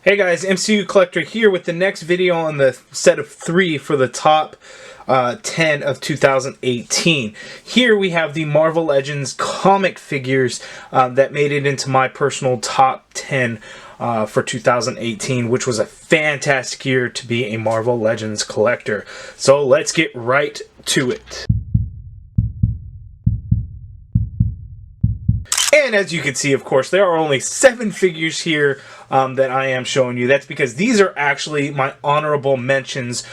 Hey guys, MCU Collector here with the next video on the set of 3 for the top 10 of 2018. Here we have the Marvel Legends comic figures that made it into my personal top 10 for 2018, which was a fantastic year to be a Marvel Legends collector. So let's get right to it. And as you can see, of course, there are only 7 figures here that I am showing you. That's because these are actually my honorable mentions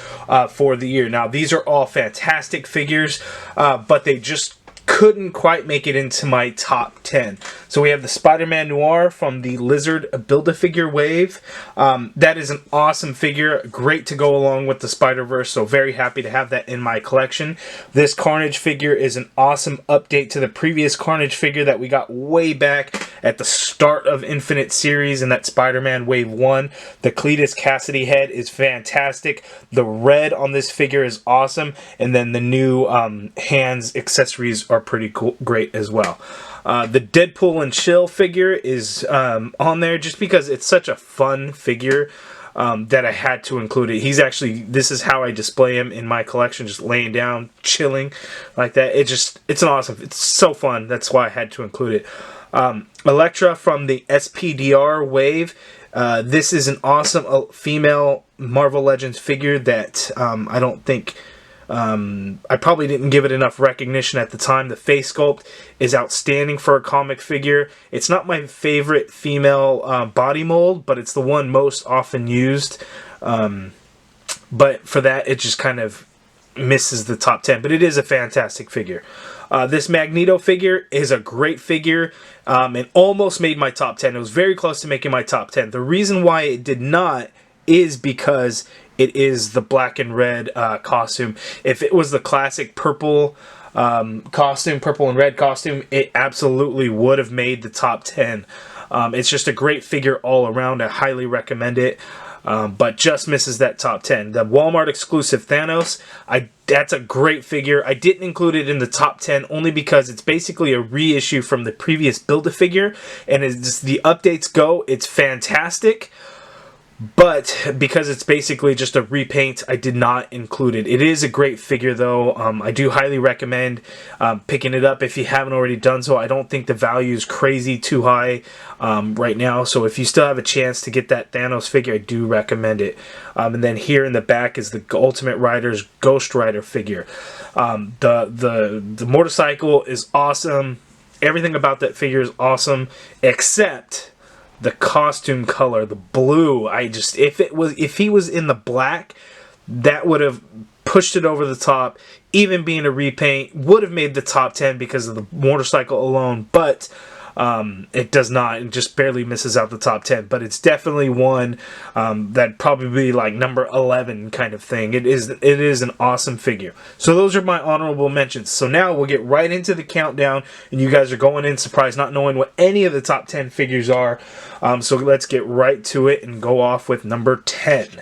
for the year. Now, these are all fantastic figures, but they just couldn't quite make it into my top 10. So we have the Spider-Man Noir from the Lizard Build-A-Figure wave. That is an awesome figure, great to go along with the Spider-Verse, so very happy to have that in my collection. This Carnage figure is an awesome update to the previous Carnage figure that we got way back at the start of Infinite Series in that Spider-Man Wave 1. The Cletus Cassidy head is fantastic. The red on this figure is awesome, and then the new hands accessories are pretty cool, great as well. The Deadpool and Chill figure is on there just because it's such a fun figure that I had to include it. He's actually, this is how I display him in my collection, just laying down, chilling like that. It's an awesome, it's so fun. That's why I had to include it. Elektra from the SPDR wave. This is an awesome female Marvel Legends figure that I don't think I probably didn't give it enough recognition at the time. The face sculpt is outstanding for a comic figure. It's not my favorite female body mold, but it's the one most often used. But for that, it just kind of misses the top 10. But it is a fantastic figure. This Magneto figure is a great figure. It almost made my top 10. It was very close to making my top 10. The reason why it did not is because it is the black and red costume. If it was the classic purple costume, purple and red costume, it absolutely would have made the top 10. It's just a great figure all around. I highly recommend it. But just misses that top 10. The Walmart exclusive Thanos, that's a great figure. I didn't include it in the top 10 only because it's basically a reissue from the previous Build-A-Figure, and as the updates go, it's fantastic. But because it's basically just a repaint, I did not include it. It is a great figure, though. I do highly recommend picking it up if you haven't already done so. I don't think the value is crazy too high right now. So if you still have a chance to get that Thanos figure, I do recommend it. And then here in the back is the Ultimate Rider's Ghost Rider figure. The motorcycle is awesome. Everything about that figure is awesome, except the costume color, the blue. If he was in the black, that would have pushed it over the top. Even being a repaint would have made the top 10 because of the motorcycle alone, but it does not. It just barely misses out the top 10, but it's definitely one that probably be like number 11 kind of thing. It is an awesome figure. So those are my honorable mentions. So now we'll get right into the countdown, and you guys are going in surprised, not knowing what any of the top 10 figures are. So let's get right to it and go off with number 10.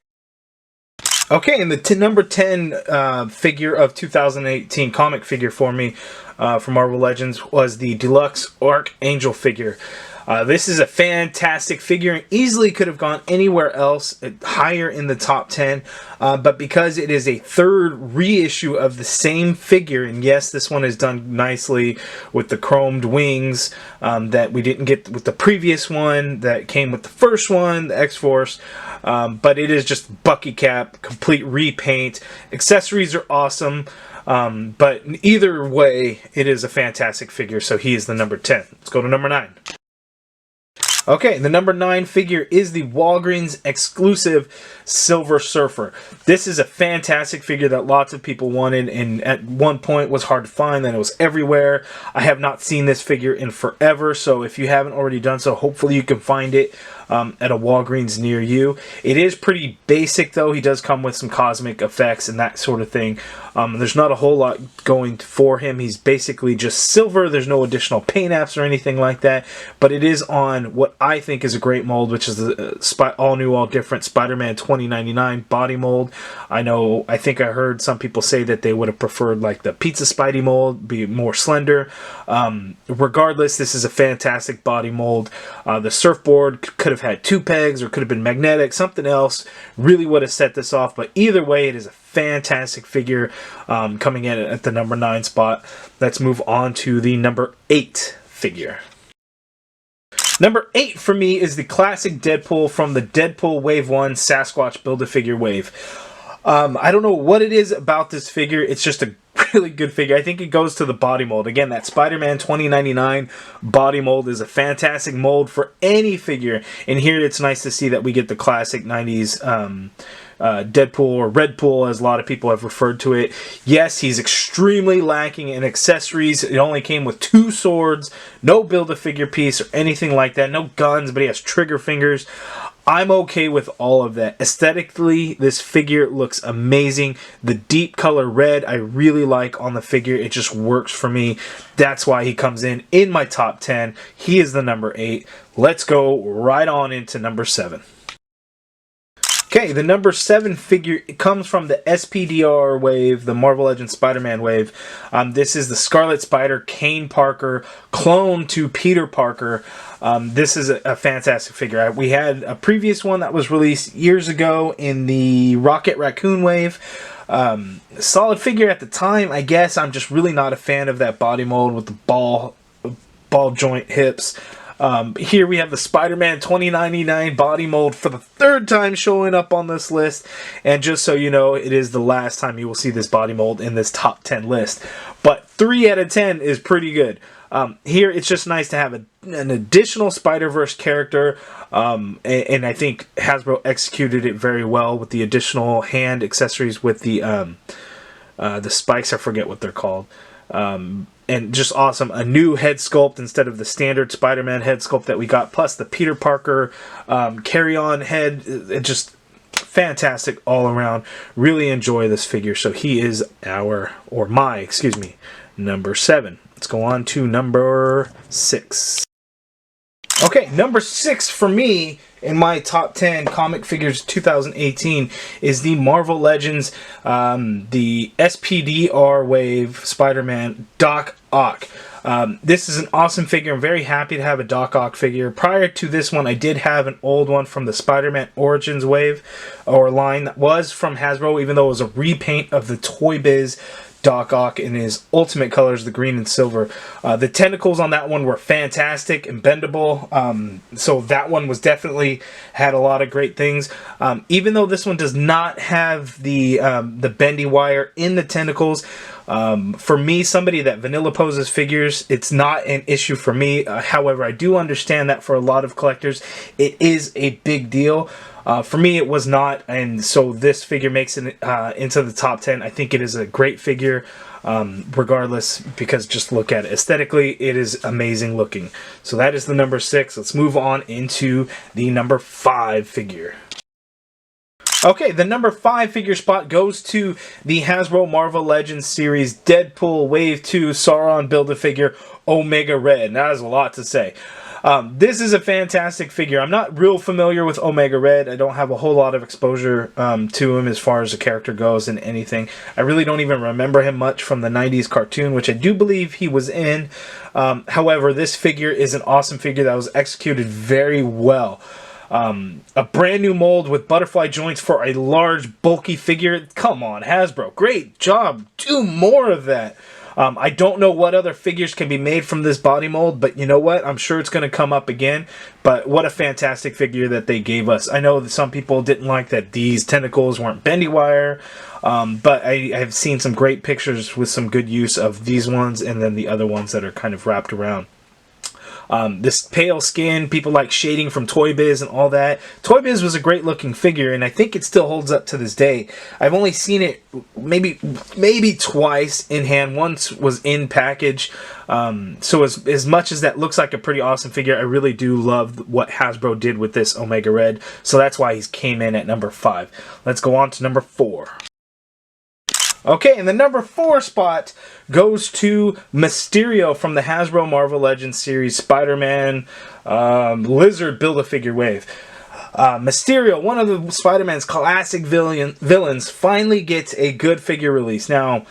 Okay, and the number 10 figure of 2018 comic figure for me from Marvel Legends was the Deluxe Archangel figure. This is a fantastic figure and easily could have gone anywhere else higher in the top 10, but because it is a third reissue of the same figure, and yes, this one is done nicely with the chromed wings that we didn't get with the previous one that came with the first one, the X-Force, but it is just Bucky cap, complete repaint. Accessories are awesome. But either way, it is a fantastic figure, so he is the number 10. Let's go to number 9. Okay, the number 9 figure is the Walgreens exclusive Silver Surfer. This is a fantastic figure that lots of people wanted, and at one point was hard to find, then it was everywhere. I have not seen this figure in forever, so if you haven't already done so, hopefully you can find it at a Walgreens near you. It is pretty basic, though. He does come with some cosmic effects and that sort of thing. There's not a whole lot going for him. He's basically just silver. There's no additional paint apps or anything like that, but it is on what I think is a great mold, which is the all-new, all-different Spider-Man 2099 body mold. I think I heard some people say that they would have preferred like the Pizza Spidey mold, be more slender. Regardless, this is a fantastic body mold. The surfboard could have have had 2 pegs or could have been magnetic. Something else really would have set this off. But either way, it is a fantastic figure coming in at the number 9 spot. Let's move on to the number 8 figure. Number 8 for me is the classic Deadpool from the Deadpool Wave 1 Sasquatch Build-A-Figure Wave. I don't know what it is about this figure. It's just a really good figure. I think it goes to the body mold. Again, that Spider-Man 2099 body mold is a fantastic mold for any figure. And here it's nice to see that we get the classic 90s Deadpool, or Redpool as a lot of people have referred to it. Yes, he's extremely lacking in accessories. It only came with 2 swords, no Build-A-Figure piece or anything like that, no guns, but he has trigger fingers. I'm okay with all of that. Aesthetically, this figure looks amazing. The deep color red I really like on the figure. It just works for me. That's why he comes in my top 10. He is the number 8. Let's go right on into number 7. Okay, the number 7 figure comes from the SPDR wave, the Marvel Legends Spider-Man wave. This is the Scarlet Spider Kane Parker clone to Peter Parker. This is a fantastic figure. We had a previous one that was released years ago in the Rocket Raccoon wave. Solid figure at the time, I guess. I'm just really not a fan of that body mold with the ball joint hips. Here we have the Spider-Man 2099 body mold for the 3rd time showing up on this list. And just so you know, it is the last time you will see this body mold in this top 10 list. But 3 out of 10 is pretty good. Here it's just nice to have an additional Spider-Verse character. And I think Hasbro executed it very well with the additional hand accessories with the spikes. I forget what they're called. And just awesome. A new head sculpt instead of the standard Spider-Man head sculpt that we got. Plus the Peter Parker carry-on head. It just fantastic all around. Really enjoy this figure. So he is my number 7. Let's go on to number 6. Okay, number 6 for me in my top 10 comic figures 2018 is the Marvel Legends, the SPDR wave Spider-Man Doc Ock. This is an awesome figure. I'm very happy to have a Doc Ock figure. Prior to this one, I did have an old one from the Spider-Man Origins wave or line that was from Hasbro, even though it was a repaint of the Toy Biz Doc Ock in his ultimate colors, the green and silver. The tentacles on that one were fantastic and bendable. So that one was definitely had a lot of great things. Even though this one does not have the bendy wire in the tentacles, for me, somebody that vanilla poses figures, it's not an issue for me. However, I do understand that for a lot of collectors, it is a big deal. For me, it was not, and so this figure makes it into the top 10. I think it is a great figure, regardless, because just look at it. Aesthetically, it is amazing looking. So that is the number 6. Let's move on into the number 5 figure. Okay, the number 5 figure spot goes to the Hasbro Marvel Legends series Deadpool Wave 2 Sauron Build-A-Figure Omega Red. Now, that is a lot to say. This is a fantastic figure. I'm not real familiar with Omega Red. I don't have a whole lot of exposure to him as far as the character goes and anything. I really don't even remember him much from the 90s cartoon, which I do believe he was in. However, this figure is an awesome figure that was executed very well. A brand new mold with butterfly joints for a large, bulky figure. Come on, Hasbro. Great job. Do more of that. I don't know what other figures can be made from this body mold, but you know what? I'm sure it's going to come up again. But what a fantastic figure that they gave us. I know that some people didn't like that these tentacles weren't bendy wire, but I have seen some great pictures with some good use of these ones and then the other ones that are kind of wrapped around. This pale skin, people like shading from Toy Biz and all that. Toy Biz was a great looking figure, and I think it still holds up to this day. I've only seen it maybe twice in hand. Once was in package. So as much as that looks like a pretty awesome figure, I really do love what Hasbro did with this Omega Red. So that's why he came in at number 5. Let's go on to number 4. Okay, and the number 4 spot goes to Mysterio from the Hasbro Marvel Legends series Spider-Man Lizard Build-A-Figure Wave. Mysterio, one of the Spider-Man's classic villains, finally gets a good figure release. Now,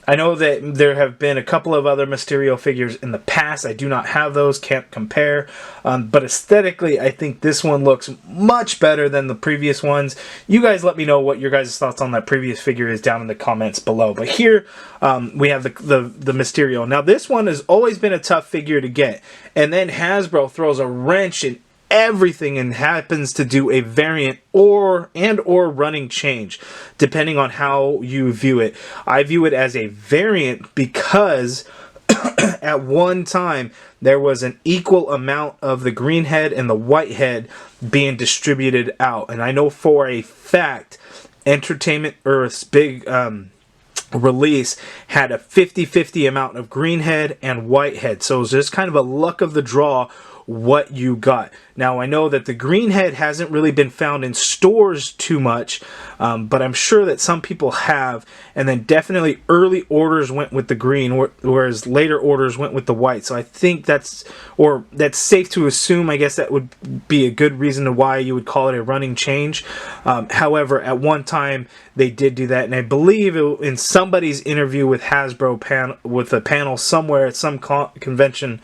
I know that there have been a couple of other Mysterio figures in the past. I do not have those, can't compare. But aesthetically, I think this one looks much better than the previous ones. You guys let me know what your guys' thoughts on that previous figure is down in the comments below. But here we have the Mysterio. Now this one has always been a tough figure to get. And then Hasbro throws a wrench in everything and happens to do a variant or running change, depending on how you view it. I view it as a variant because at one time there was an equal amount of the green head and the white head being distributed out. And I know for a fact Entertainment Earth's big release had a 50-50 amount of green head and white head. So it was just kind of a luck of the draw what you got. Now I know that the green head hasn't really been found in stores too much, but I'm sure that some people have, and then definitely early orders went with the green, whereas later orders went with the white. So I think that's safe to assume. I guess that would be a good reason to why you would call it a running change. However, at one time they did do that, and I believe in somebody's interview with Hasbro with a panel somewhere at some convention,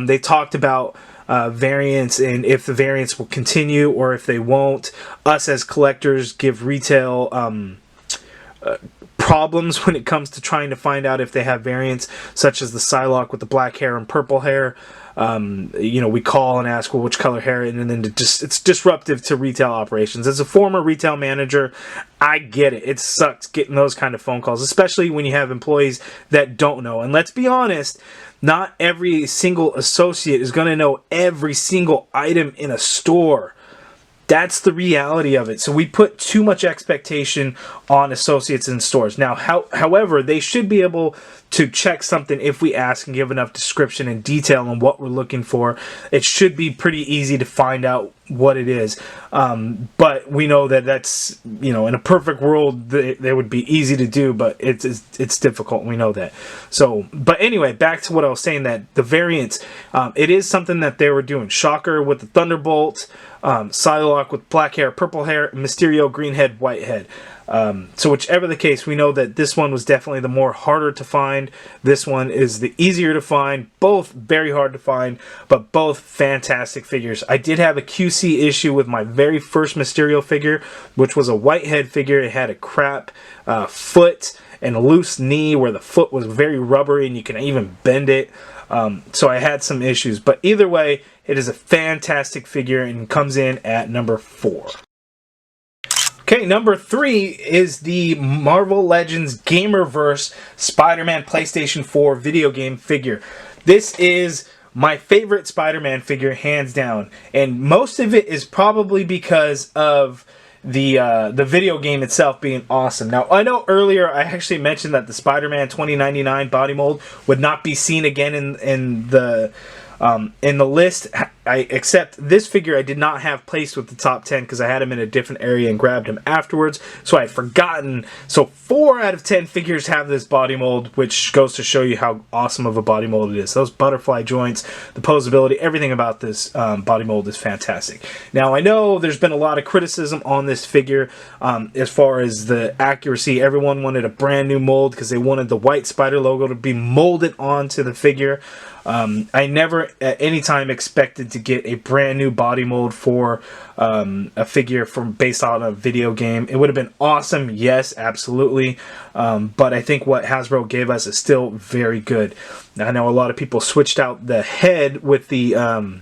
they talked about variants and if the variants will continue or if they won't. Us as collectors give retail problems when it comes to trying to find out if they have variants, such as the Psylocke with the black hair and purple hair. You know, we call and ask, well, which color hair, and then it's disruptive to retail operations. As a former retail manager, I get it. It sucks getting those kind of phone calls, especially when you have employees that don't know. And let's be honest, not every single associate is going to know every single item in a store. That's the reality of it. So we put too much expectation on associates in stores. Now, however, they should be able to check something if we ask and give enough description and detail on what we're looking for. It should be pretty easy to find out what it is. But we know that that's, you know, in a perfect world, they would be easy to do, but it's difficult. We know that. So, but anyway, back to what I was saying, that the variants, it is something that they were doing. Shocker with the Thunderbolt, Psylocke with black hair, purple hair, Mysterio, green head, white head. So whichever the case, we know that this one was definitely the more harder to find. This one is the easier to find. Both very hard to find, but both fantastic figures. I did have a QC issue with my very first Mysterio figure, which was a white head figure. It had a crap foot and a loose knee where the foot was very rubbery and you can even bend it. So I had some issues, but either way, it is a fantastic figure and comes in at number 4. Okay, number 3 is the Marvel Legends Gamerverse Spider-Man PlayStation 4 video game figure. This is my favorite Spider-Man figure, hands down, and most of it is probably because of the video game itself being awesome. Now, I know earlier I actually mentioned that the Spider-Man 2099 body mold would not be seen again in the list. Except this figure I did not have placed with the top 10 because I had him in a different area and grabbed him afterwards, so I had forgotten. So 4 out of 10 figures have this body mold, which goes to show you how awesome of a body mold it is. Those butterfly joints, the posability, everything about this body mold is fantastic. Now, I know there's been a lot of criticism on this figure as far as the accuracy. Everyone wanted a brand new mold because they wanted the white spider logo to be molded onto the figure. I never at any time expected to get a brand new body mold for a figure based on a video game. It would have been awesome, yes, absolutely. But I think what Hasbro gave us is still very good. I know a lot of people switched out the head with the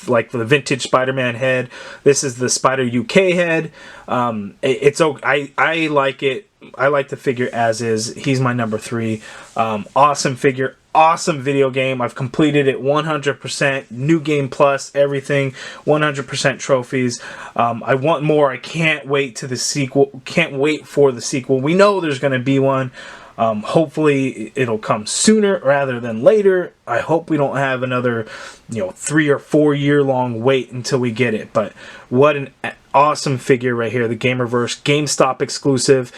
like the vintage Spider-Man head. This is the Spider UK head. I like it. I like the figure as is. He's my number 3. Awesome figure. Awesome video game. I've completed it 100%. New game plus, everything. 100% trophies. I want more. I can't wait to the sequel. Can't wait for the sequel. We know there's going to be one. Hopefully it'll come sooner rather than later. I hope we don't have another 3 or 4 year long wait until we get it. But what an awesome figure right here, the Gamerverse GameStop exclusive.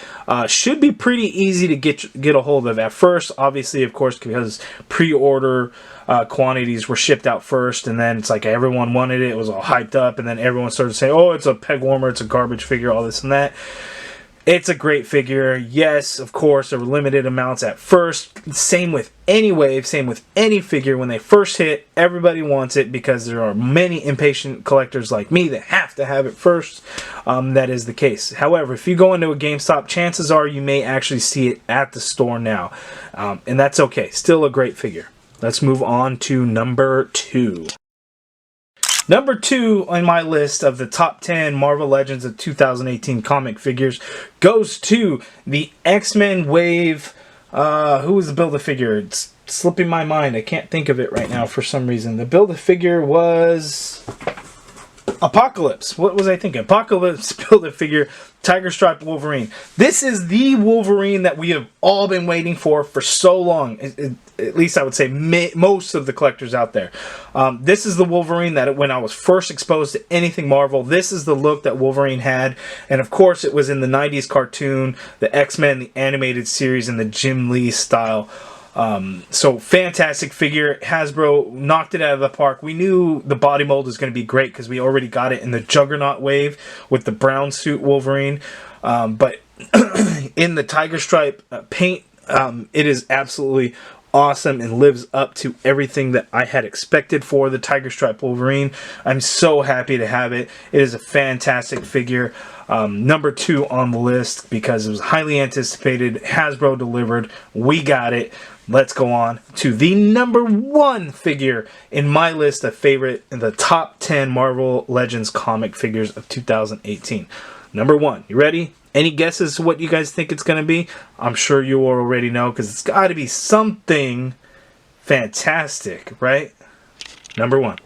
Should be pretty easy to get a hold of at first, obviously, of course, because pre-order quantities were shipped out first, and then it's like everyone wanted it. It was all hyped up, and then everyone started saying, oh, it's a peg warmer, it's a garbage figure, all this and that. It's a great figure. Yes, of course, there were limited amounts at first. Same with any wave, same with any figure. When they first hit, everybody wants it because there are many impatient collectors like me that have to have it first. That is the case. However, if you go into a GameStop, chances are you may actually see it at the store now. And that's okay. Still a great figure. Let's move on to number 2. Number 2 on my list of the top 10 Marvel Legends of 2018 comic figures goes to the X-Men Wave. Who was the Build-A-Figure? It's slipping my mind. I can't think of it right now for some reason. The Build-A-Figure was Apocalypse. What was I thinking? Apocalypse Build-A-Figure Tiger Stripe Wolverine. This is the Wolverine that we have all been waiting for so long. At least I would say most of the collectors out there. This is the Wolverine that when I was first exposed to anything Marvel, this is the look that Wolverine had. And of course it was in the 90s cartoon, the X-Men, the animated series, and the Jim Lee style. So fantastic figure. Hasbro knocked it out of the park. We knew the body mold was going to be great because we already got it in the Juggernaut wave with the brown suit Wolverine. But in the Tiger Stripe paint, it is absolutely awesome and lives up to everything that I had expected for the Tiger Stripe Wolverine. I'm so happy to have it. It is a fantastic figure. Number 2 on the list because it was highly anticipated. Hasbro delivered. We got it. Let's go on to the number 1 figure in my list of the top 10 Marvel Legends comic figures of 2018. Number 1. You ready? Any guesses what you guys think it's going to be? I'm sure you already know because it's got to be something fantastic, right? Number 1.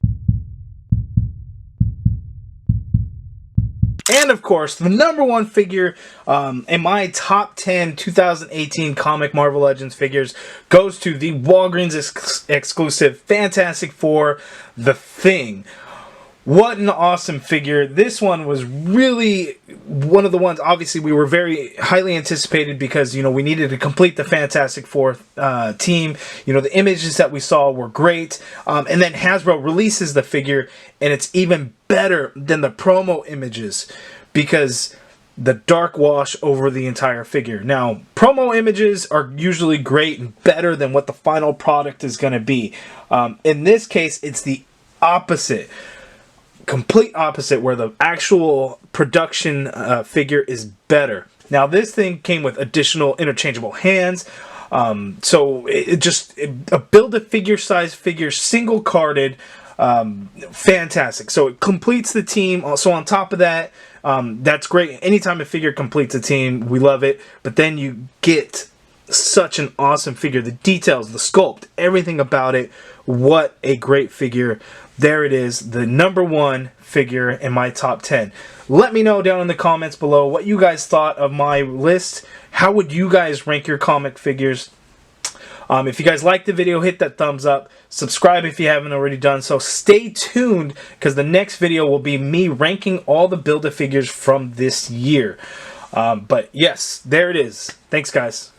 And of course, the number 1 figure in my top 10 2018 comic Marvel Legends figures goes to the Walgreens exclusive Fantastic Four, The Thing. What an awesome figure. This one was really one of the ones, obviously, we were very highly anticipated because, you know, we needed to complete the Fantastic Four team. You know, the images that we saw were great. And then Hasbro releases the figure, and it's even better than the promo images because the dark wash over the entire figure. Now, promo images are usually great and better than what the final product is going to be. In this case, it's the opposite. Complete opposite, where the actual production figure is better. Now, this thing came with additional interchangeable hands. So a Build-A-Figure size figure, single carded, fantastic. So it completes the team. So on top of that, that's great. Anytime a figure completes a team, we love it. But then you get such an awesome figure. The details, the sculpt, everything about it. What a great figure. There it is, the number 1 figure in my top 10. Let me know down in the comments below what you guys thought of my list. How would you guys rank your comic figures? If you guys liked the video, hit that thumbs up. Subscribe if you haven't already done so. Stay tuned because the next video will be me ranking all the Build-A-Figures from this year. But yes, there it is. Thanks, guys.